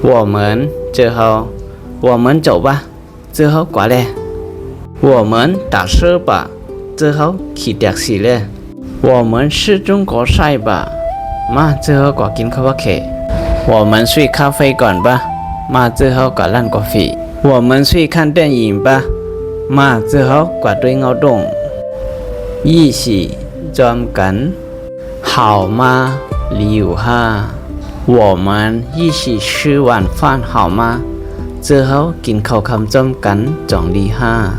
我们最后我们走吧最后กว่าแล้ว我们打车吧最后ขี่แท็กซี่แล้ว我们吃中国菜吧มา最后กว่ากินคาราโอเกะ我们去咖啡馆吧มา最后กว่าร้านกาแฟ我们去看电影吧มา最后กว่าด้วยเงาดง一起专กัน好吗6号我们一起吃晚饭好吗最后กินข้าวค่ำจ้ำกันจองดี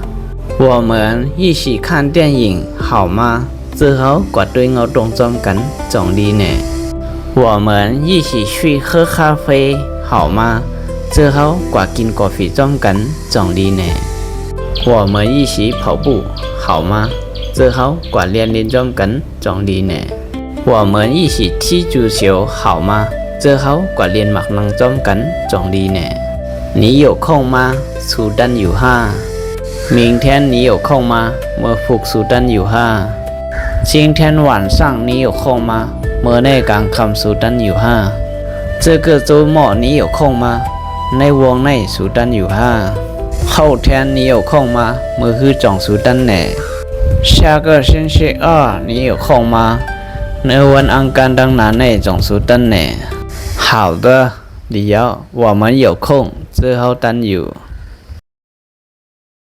5我们一起看电影好吗最后กว่าด้วยเงาดงจ้ำกันจองดีแน่我们一起去喝咖啡好吗最后กว่ากินกาแฟจ้ำกันจองดีแน่我们一起跑步好吗最后กว่าเรียนจ้ำกันจองดีแน่我们一起踢足球好吗最后กว่าเรียนหมากนังจ้ำกันจองดีแน่你有空吗苏丹有明天你有空吗เมื่อฟุก苏丹有今天晚上你有空吗เมื่อในกลางค่ำ苏丹有这个周末你有空吗ในวงใน苏丹有后天你有空吗เมื่อคือจอง苏丹แน่下个星期二你有空吗ในวันอังคารดังหน้าในจอง苏丹แน่好的เดี๋ยว我们有空最后单有